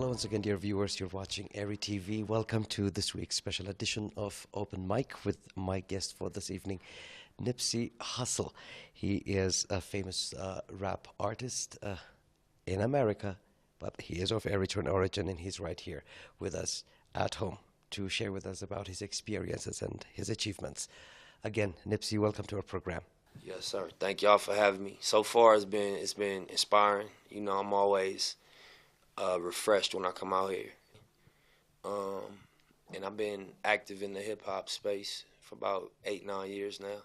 once again, dear viewers. You're watching ERi-TV. Welcome to this week's special edition of Open Mic with my guest for this evening, Nipsey Hussle. He is a famous rap artist in America, but he is of Eritrean origin, and he's right here with us at home to share with us about his experiences and his achievements. Again, Nipsey, welcome to our program. Yes, sir. Thank y'all for having me. So far, it's been inspiring. You know, I'm always refreshed when I come out here. And I've been active in the hip hop space for about 8-9 years now.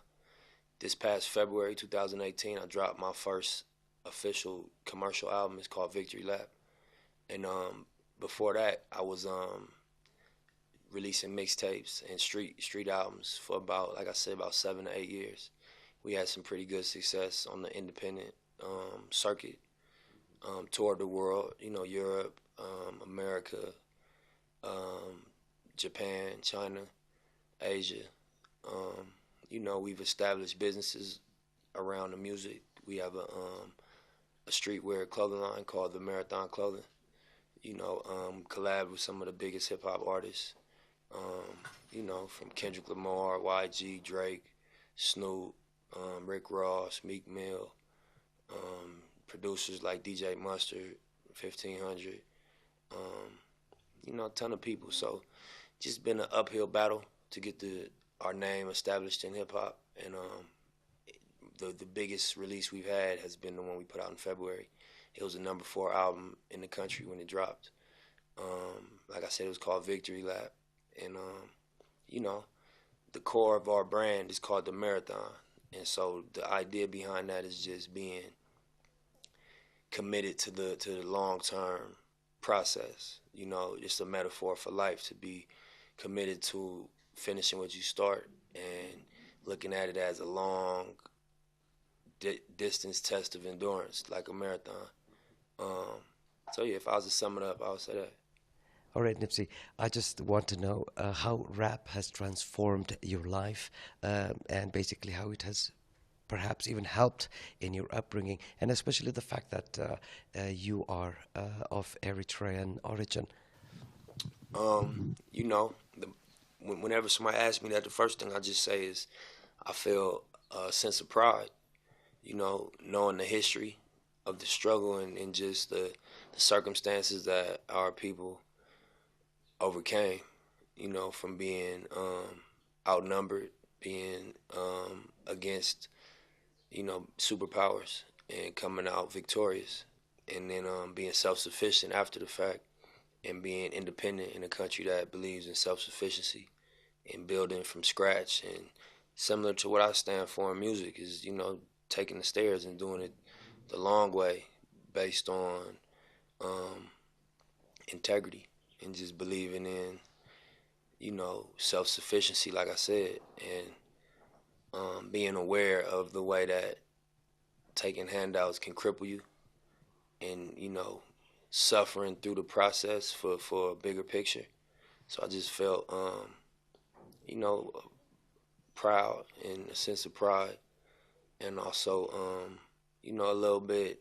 This past February 2018, I dropped my first official commercial album. It's called Victory Lap. And before that, I was releasing mixtapes and street albums for about, like I said, about 7 to 8 years. We had some pretty good success on the independent circuit. Toured the world, you know, Europe, America, Japan, China, Asia. You know, we've established businesses around the music. We have a streetwear clothing line called the Marathon Clothing. You know, collab with some of the biggest hip hop artists. You know, from Kendrick Lamar, YG, Drake, Snoop, Rick Ross, Meek Mill. Producers like DJ Mustard, 1500, you know, a ton of people. So just been an uphill battle to get our name established in hip hop. And the biggest release we've had has been the one we put out in February. It was the #4 album in the country when it dropped. Like I said, it was called Victory Lap. And, you know, the core of our brand is called the Marathon. And so the idea behind that is just being committed to the long-term process. You know, it's a metaphor for life, to be committed to finishing what you start and looking at it as a long distance test of endurance, like a marathon. So yeah, if I was to sum it up, I would say that. All right, Nipsey, I just want to know how rap has transformed your life and basically how it has perhaps even helped in your upbringing, and especially the fact that you are of Eritrean origin. You know, whenever somebody asks me that, the first thing I just say is I feel a sense of pride, you know, knowing the history of the struggle and just the circumstances that our people overcame, you know, from being outnumbered, being against, you know, superpowers, and coming out victorious, and then being self-sufficient after the fact, and being independent in a country that believes in self-sufficiency and building from scratch. And similar to what I stand for in music is, you know, taking the stairs and doing it the long way based on integrity and just believing in, you know, self-sufficiency, like I said, and being aware of the way that taking handouts can cripple you, and, you know, suffering through the process for a bigger picture. So I just felt, you know, proud, and a sense of pride, and also, you know, a little bit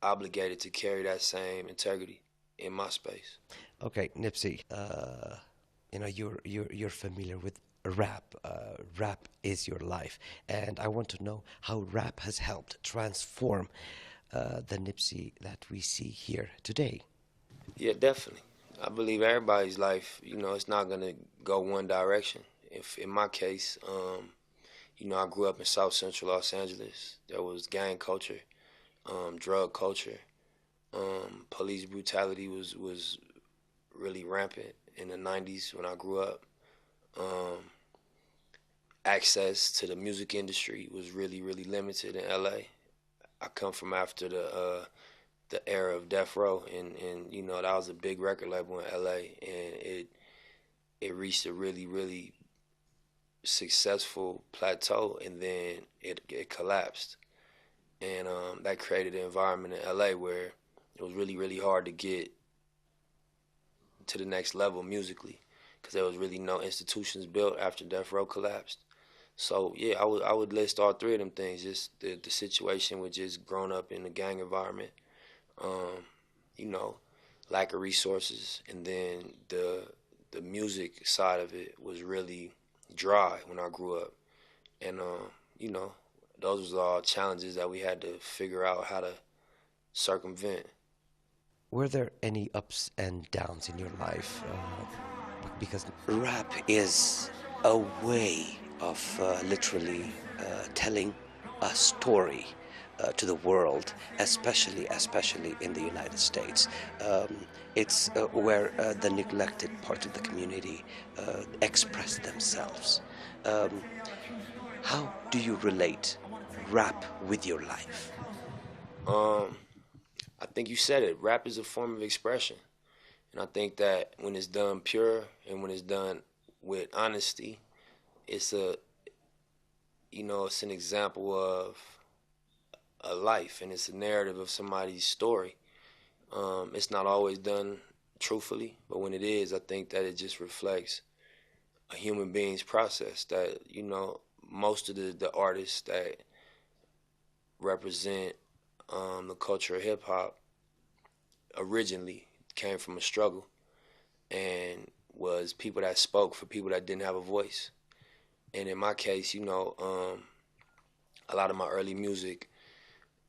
obligated to carry that same integrity in my space. Okay, Nipsey, you know, you're familiar with rap. Rap is your life, and I want to know how rap has helped transform the Nipsey that we see here today. Yeah, definitely. I believe everybody's life, you know, it's not gonna go one direction. If in my case, you know, I grew up in South Central Los Angeles. There was gang culture, drug culture, police brutality was really rampant in the 90s when I grew up. Access to the music industry was really, really limited in LA. I come from after the era of Death Row, and you know, that was a big record label in LA, and it reached a really, really successful plateau, and then it collapsed. And that created an environment in LA where it was really, really hard to get to the next level musically, because there was really no institutions built after Death Row collapsed. So yeah, I would list all three of them things. Just the situation with just growing up in a gang environment, you know, lack of resources, and then the music side of it was really dry when I grew up, and you know, those was all challenges that we had to figure out how to circumvent. Were there any ups and downs in your life? Because rap is a way of literally telling a story to the world, especially in the United States. It's where the neglected part of the community express themselves. Um, how do you relate rap with your life? Um, I think you said it. Rap is a form of expression, and I think that when it's done pure and when it's done with honesty, it's a it's an example of a life, and it's a narrative of somebody's story. It's not always done truthfully, but when it is, I think that it just reflects a human being's process. That most of the artists that represent the culture of hip hop originally came from a struggle and was people that spoke for people that didn't have a voice. And in my case, a lot of my early music,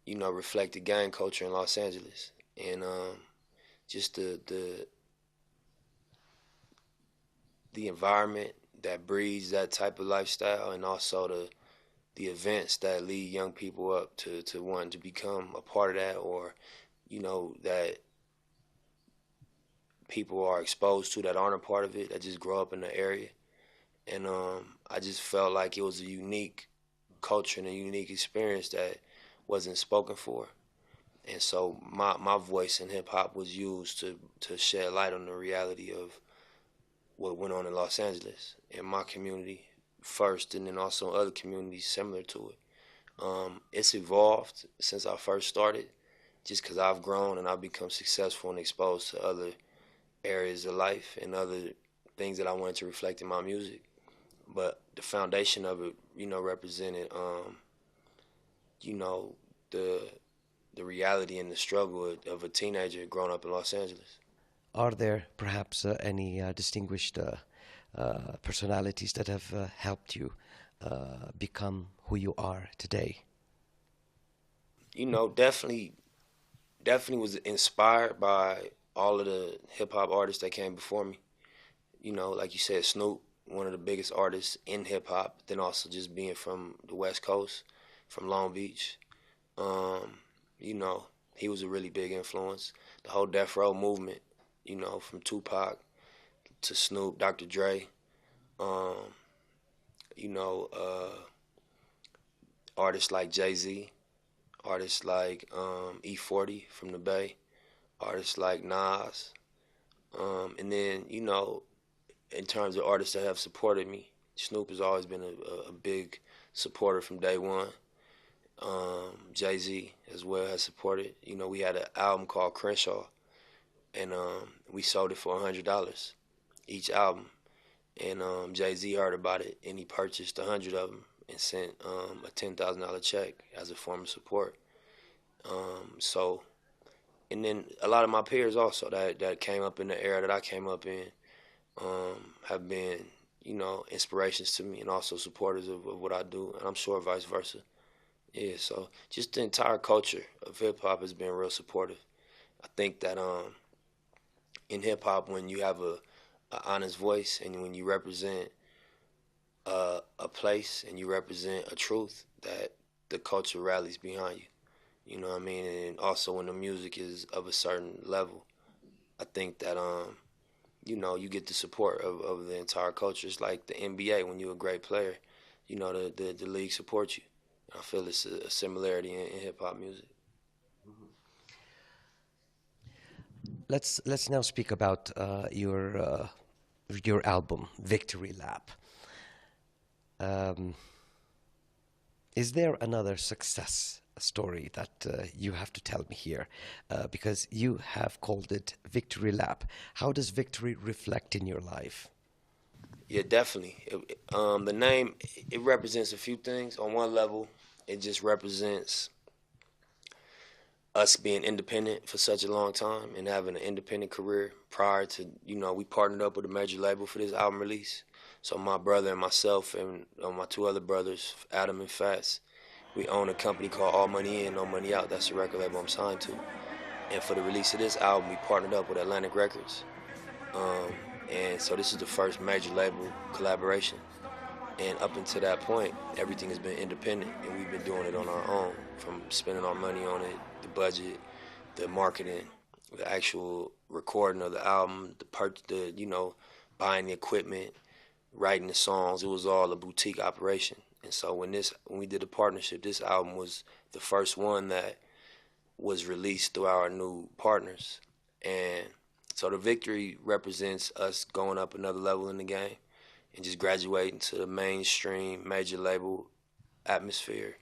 reflected gang culture in Los Angeles, and just the environment that breeds that type of lifestyle, and also the events that lead young people up to want to become a part of that, or that people are exposed to that aren't a part of it, that just grow up in the area. And I just felt like it was a unique culture and a unique experience that wasn't spoken for. And so my voice in hip hop was used to shed light on the reality of what went on in Los Angeles, in my community first, and then also other communities similar to it. It's evolved since I first started, just because I've grown and I've become successful and exposed to other areas of life and other things that I wanted to reflect in my music. But the foundation of it, represented, the reality and the struggle of a teenager growing up in Los Angeles. Are there perhaps any distinguished personalities that have helped you become who you are today? Definitely was inspired by all of the hip hop artists that came before me. Like you said, Snoop, one of the biggest artists in hip hop, then also just being from the West Coast, from Long Beach. You know, he was a really big influence. The whole Death Row movement, from Tupac to Snoop, Dr. Dre, um, you know, artists like Jay-Z, artists like E40 from the Bay, artists like Nas, and then, in terms of artists that have supported me, Snoop has always been a big supporter from day one. Jay-Z as well has supported. We had an album called Crenshaw, and we sold it for $100 each album. And Jay-Z heard about it, and he purchased 100 of them and sent a $10,000 check as a form of support. So, and then a lot of my peers also that came up in the era that I came up in have been, inspirations to me and also supporters of what I do, and I'm sure vice versa. Yeah, so just the entire culture of hip hop has been real supportive. I think that in hip hop, when you have a honest voice and when you represent a place and you represent a truth, that the culture rallies behind you. You know what I mean? And also when the music is of a certain level, I think that you get the support of the entire culture. It's like the NBA. When you're a great player, the league supports you. I feel it's a similarity in hip hop music. Let's now speak about your album, Victory Lap. Is there another success story that you have to tell me here? Because you have called it Victory Lap. How does victory reflect in your life? Yeah, definitely. The name, it represents a few things. On one level, it just represents us being independent for such a long time and having an independent career prior to, we partnered up with a major label for this album release. So my brother and myself and my two other brothers, Adam and Fats, we own a company called All Money In, No Money Out. That's the record label I'm signed to. And for the release of this album, we partnered up with Atlantic Records. Um, and so this is the first major label collaboration. And up until that point, everything has been independent, and we've been doing it on our own, from spending our money on it, the budget, the marketing, the actual recording of the album, buying the equipment, writing the songs. It was all a boutique operation. And so when we did the partnership, this album was the first one that was released through our new partners. And so the victory represents us going up another level in the game and just graduating to the mainstream major label atmosphere.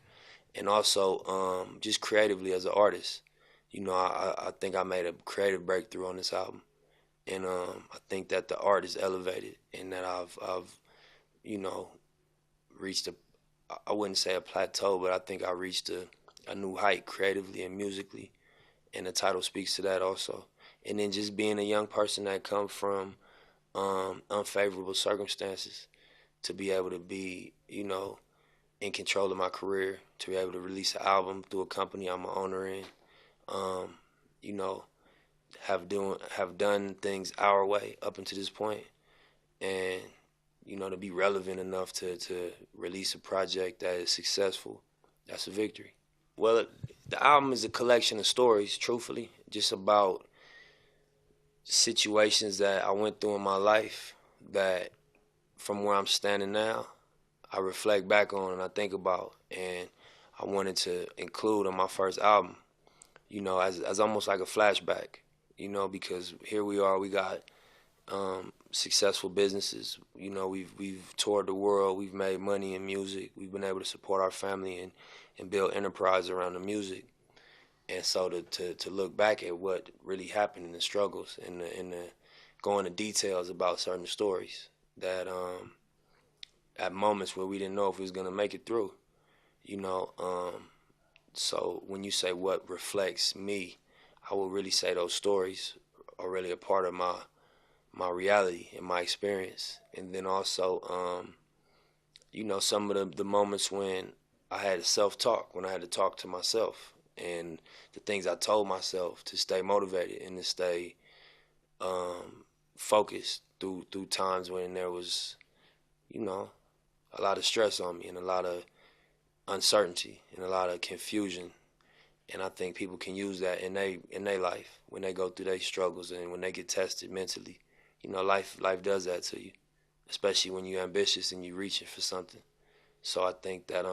And also just creatively as an artist. I think I made a creative breakthrough on this album. And I think that the art is elevated and that I've reached I wouldn't say a plateau, but I think I reached a new height creatively and musically. And the title speaks to that also. And then just being a young person that comes from unfavorable circumstances, to be able to be, in control of my career, to be able to release an album through a company I'm an owner in, you know, have done things our way up until this point, and to be relevant enough to release a project that is successful, that's a victory. Well, the album is a collection of stories, truthfully, just about situations that I went through in my life that, from where I'm standing now, I reflect back on and I think about, and I wanted to include on my first album, as almost like a flashback, because here we are, we got successful businesses, we've toured the world, we've made money in music, we've been able to support our family and build enterprise around the music. And so to look back at what really happened in the struggles and go into details about certain stories that at moments where we didn't know if we was gonna make it through, so when you say what reflects me, I would really say those stories are really a part of my reality and my experience. And then also, some of the moments when I had to self-talk, when I had to talk to myself, and the things I told myself to stay motivated and to stay focused through times when there was, a lot of stress on me and a lot of uncertainty and a lot of confusion. And I think people can use that in their life when they go through their struggles and when they get tested mentally. Life does that to you, especially when you're ambitious and you're reaching for something. So I think that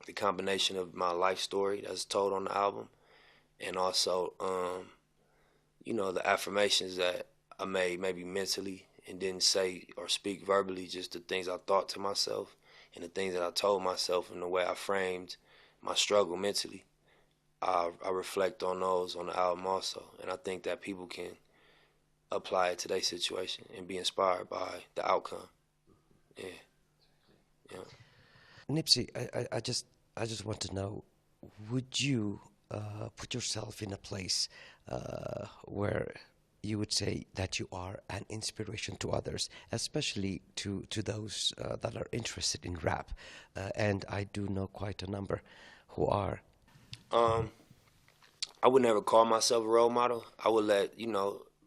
the combination of my life story that's told on the album, and also the affirmations that I made maybe mentally and didn't say or speak verbally, just the things I thought to myself and the things that I told myself and the way I framed my struggle mentally. I reflect on those on the album also, and I think that people can apply it to their situation and be inspired by the outcome. Yeah. Yeah. Nipsey, I just want to know, would you put yourself in a place where you would say that you are an inspiration to others, especially to those that are interested in rap? And I do know quite a number who are. I would never call myself a role model. I would let,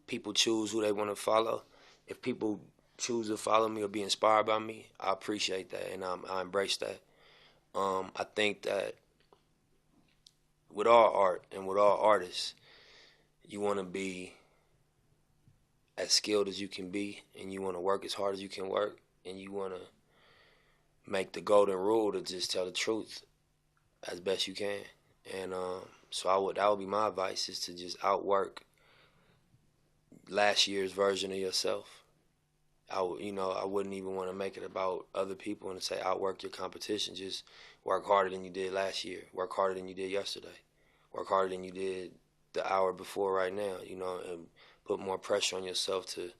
people choose who they want to follow. If people choose to follow me or be inspired by me, I appreciate that and I embrace that. I think that with all art and with all artists, you want to be as skilled as you can be, and you want to work as hard as you can work, and you want to make the golden rule to just tell the truth as best you can. And so that would be my advice, is to just outwork last year's version of yourself. I wouldn't even want to make it about other people and say outwork your competition. Just work harder than you did last year. Work harder than you did yesterday. Work harder than you did the hour before right now, and put more pressure on yourself to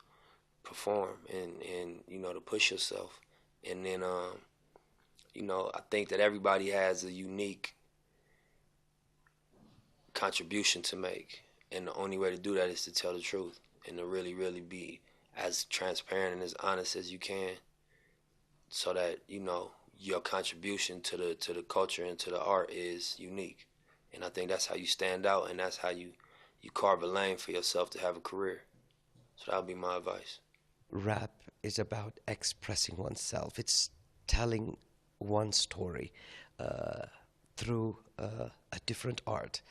perform and to push yourself. And then, I think that everybody has a unique contribution to make. And the only way to do that is to tell the truth and to really, really be as transparent and as honest as you can, so that, you know, your contribution to the culture and to the art is unique. And I think that's how you stand out, and that's how you carve a lane for yourself to have a career. So that would be my advice. Rap is about expressing oneself. It's telling one story through a different art.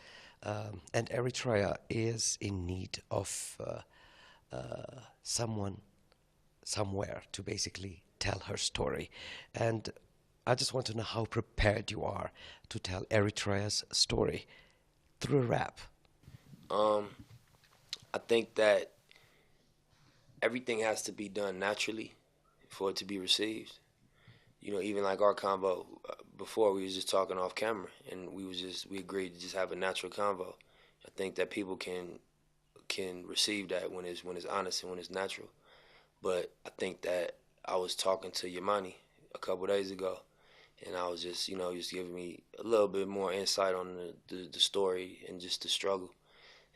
And Eritrea is in need of someone somewhere to basically tell her story. And I just want to know how prepared you are to tell Eritrea's story through rap. I think that everything has to be done naturally for it to be received. You know, even like our convo before, we was just talking off camera, and we agreed to just have a natural convo. I think that people can receive that when it's honest and when it's natural. But I think that I was talking to Yamani a couple days ago, and I was just, you know, just giving me a little bit more insight on the story and just the struggle.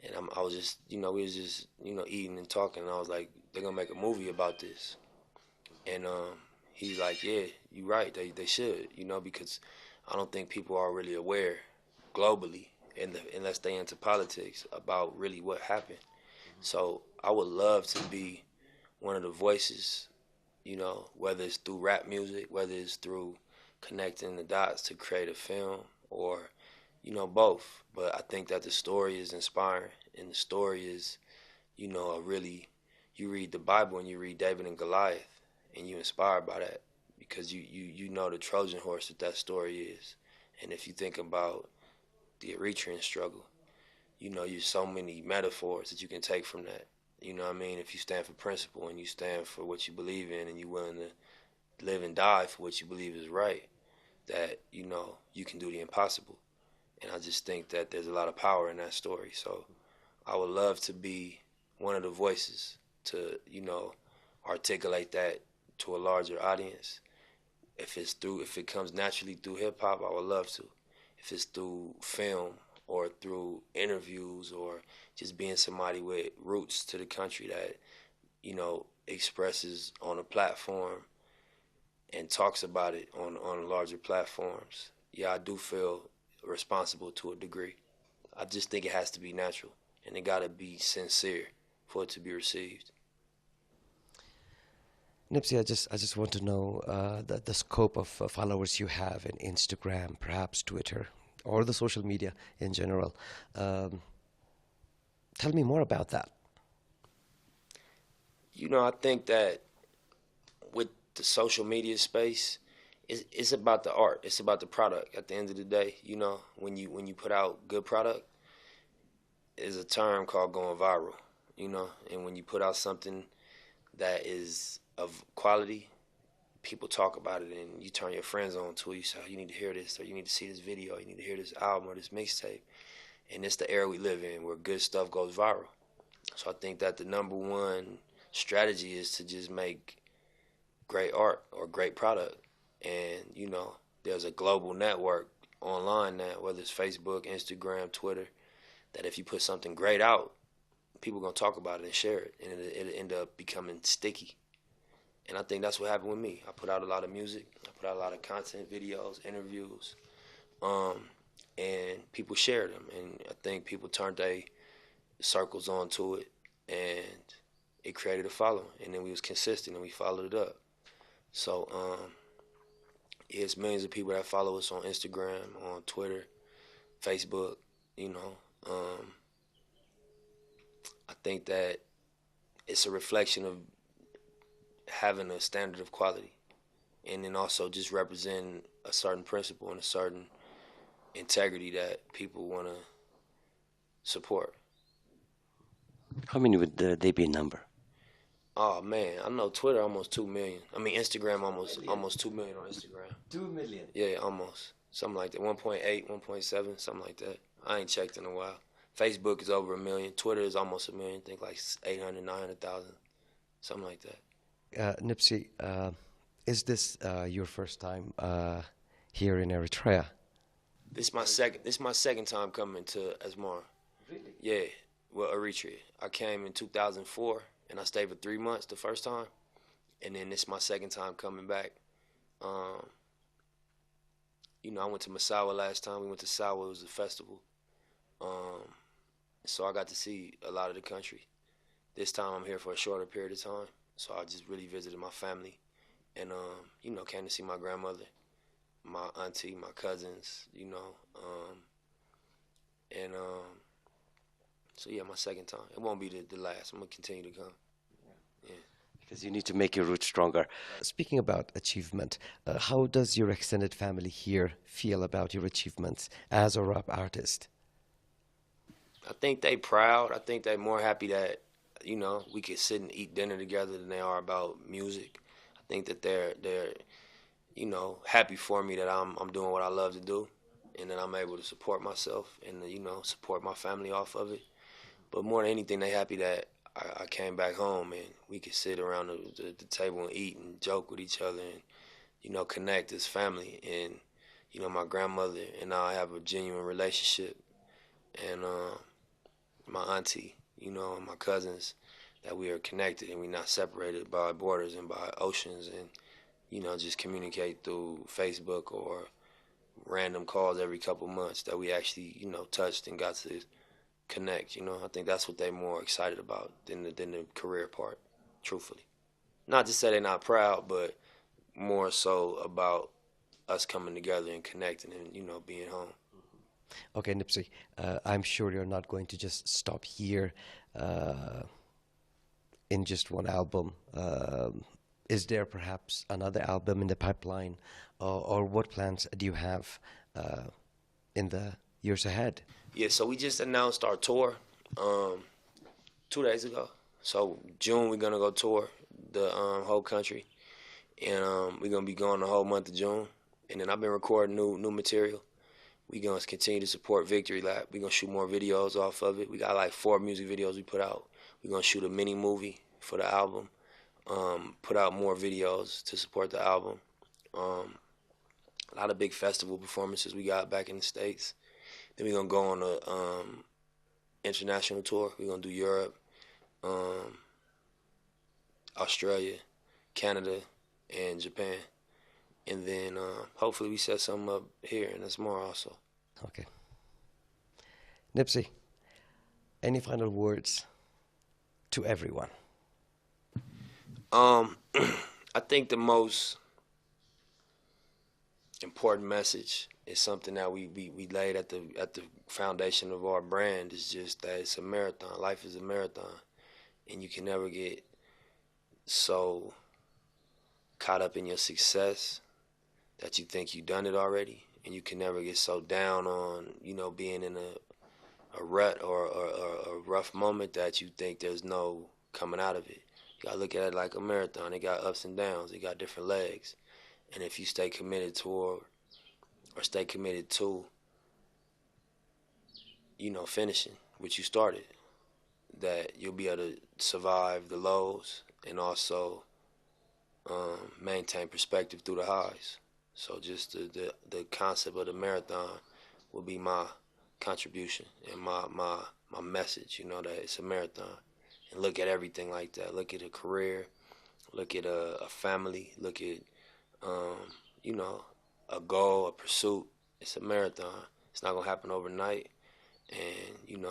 And I was just, you know, we was just, you know, eating and talking, and I was like, they're gonna make a movie about this. And he's like, yeah, you're right, they should, you know, because I don't think people are really aware globally, unless they into politics, about really what happened. So I would love to be one of the voices, you know, whether it's through rap music, whether it's through connecting the dots to create a film, or, you know, both. But I think that the story is inspiring, and the story is, you know, you read the Bible and you read David and Goliath, and you're inspired by that, because you know the Trojan horse that story is. And if you think about the Eritrean struggle, you know, there's so many metaphors that you can take from that. You know what I mean? If you stand for principle and you stand for what you believe in, and you're willing to live and die for what you believe is right, that, you know, you can do the impossible. And I just think that there's a lot of power in that story. So I would love to be one of the voices to, you know, articulate that to a larger audience. If it comes naturally through hip hop, I would love to. If it's through film or through interviews, or just being somebody with roots to the country that, you know, expresses on a platform and talks about it on larger platforms, yeah, I do feel responsible to a degree. I just think it has to be natural, and it got to be sincere for it to be received. Nipsey, I just want to know the scope of followers you have in Instagram, perhaps Twitter, or the social media in general. Tell me more about that. You know, I think that with the social media space, it's about the art. It's about the product. At the end of the day, you know, when you put out good product, there's a term called going viral. You know, and when you put out something that is of quality, people talk about it, and you turn your friends on to it. You say, oh, you need to hear this, or you need to see this video, you need to hear this album or this mixtape. And it's the era we live in, where good stuff goes viral. So I think that the number one strategy is to just make great art or great product. And, you know, there's a global network online now, whether it's Facebook, Instagram, Twitter, that if you put something great out, people are going to talk about it and share it, and it'll end up becoming sticky. And I think that's what happened with me. I put out a lot of music, I put out a lot of content, videos, interviews, and people shared them. And I think people turned their circles onto it, and it created a following. And then we was consistent, and we followed it up. So it's millions of people that follow us on Instagram, on Twitter, Facebook, you know. I think that it's a reflection of having a standard of quality, and then also just representing a certain principle and a certain integrity that people want to support. How many would they be in number? Oh man, I know Twitter almost 2 million. I mean Instagram almost 2 million on Instagram. 2 million. Yeah, almost. Something like that. 1.8, 1.7, something like that. I ain't checked in a while. Facebook is over 1 million. Twitter is almost 1 million. I think like 800, 900,000, something like that. Nipsey, is this your first time here in Eritrea? This my second time coming to Asmara. Really? Yeah, well, Eritrea. I came in 2004 and I stayed for 3 months the first time, and then this is my second time coming back. Um, I went to Masawa last time. We went to Sawa. It was a festival. Um, so I got to see a lot of the country. This time I'm here for a shorter period of time. So I just really visited my family and, came to see my grandmother, my auntie, my cousins, so yeah, my second time. It won't be the last. I'm going to continue to come. Yeah. Because you need to make your roots stronger. Speaking about achievement, how does your extended family here feel about your achievements as a rap artist? I think they proud. I think they more happy that, we could sit and eat dinner together than they are about music. I think that they're happy for me that I'm doing what I love to do and that I'm able to support myself and, support my family off of it. But more than anything, they happy that I came back home and we could sit around the table and eat and joke with each other and, connect as family. And, my grandmother and I have a genuine relationship. And my auntie, and my cousins, that we are connected and we're not separated by borders and by oceans and, just communicate through Facebook or random calls every couple months that we actually, touched and got to connect. I think that's what they're more excited about than the career part, truthfully. Not to say they're not proud, but more so about us coming together and connecting and, being home. Okay, Nipsey, I'm sure you're not going to just stop here in just one album. Is there perhaps another album in the pipeline, or what plans do you have in the years ahead? Yeah, so we just announced our tour 2 days ago. So June we're gonna go tour the whole country, and we're gonna be going the whole month of June. And then I've been recording new material. We're gonna continue to support Victory Lap. We're gonna shoot more videos off of it. We got like 4 music videos we put out. We're gonna shoot a mini movie for the album. Put out more videos to support the album. A lot of big festival performances we got back in the States. Then we're gonna go on a international tour. We're gonna do Europe, Australia, Canada, and Japan. And then hopefully we set something up here, and there's more also. Okay. Nipsey, any final words to everyone? I think the most important message is something that we laid at the foundation of our brand. Is just that it's a marathon. Life is a marathon, and you can never get so caught up in your success that you think you've done it already, and you can never get so down on being in a rut or a rough moment that you think there's no coming out of it. You gotta look at it like a marathon. It got ups and downs. It got different legs. And if you stay committed toward or stay committed to, finishing what you started, that you'll be able to survive the lows and also maintain perspective through the highs. So just the concept of the marathon will be my contribution and my message, that it's a marathon. And look at everything like that. Look at a career, look at a family, look at, a goal, a pursuit. It's a marathon. It's not going to happen overnight. And,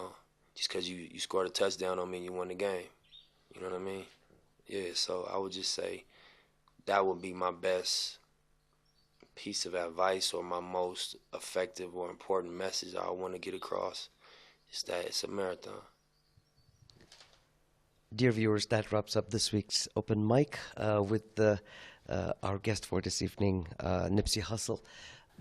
just because you scored a touchdown don't mean you won the game. You know what I mean? Yeah, so I would just say that would be my best piece of advice or my most effective or important message I want to get across is that it's a marathon. Dear viewers, that wraps up this week's open mic with our guest for this evening, Nipsey Hussle.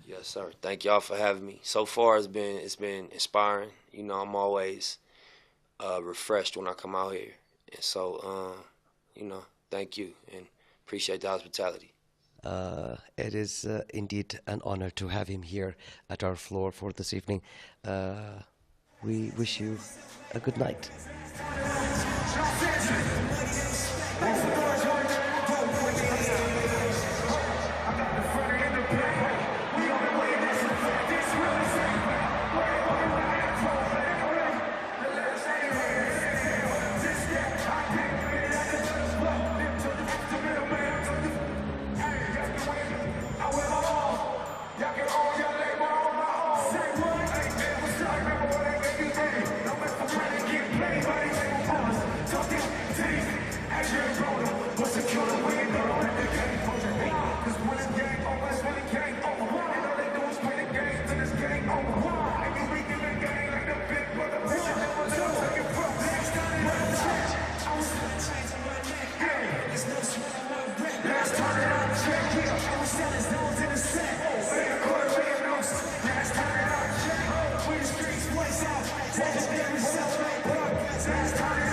Yes, sir. Thank y'all for having me. So far, it's been inspiring. I'm always refreshed when I come out here, and so thank you and appreciate the hospitality. It is indeed an honor to have him here at our floor for this evening. We wish you a good night. I got the front end of the play. We on the way, that's a fact. This real Since time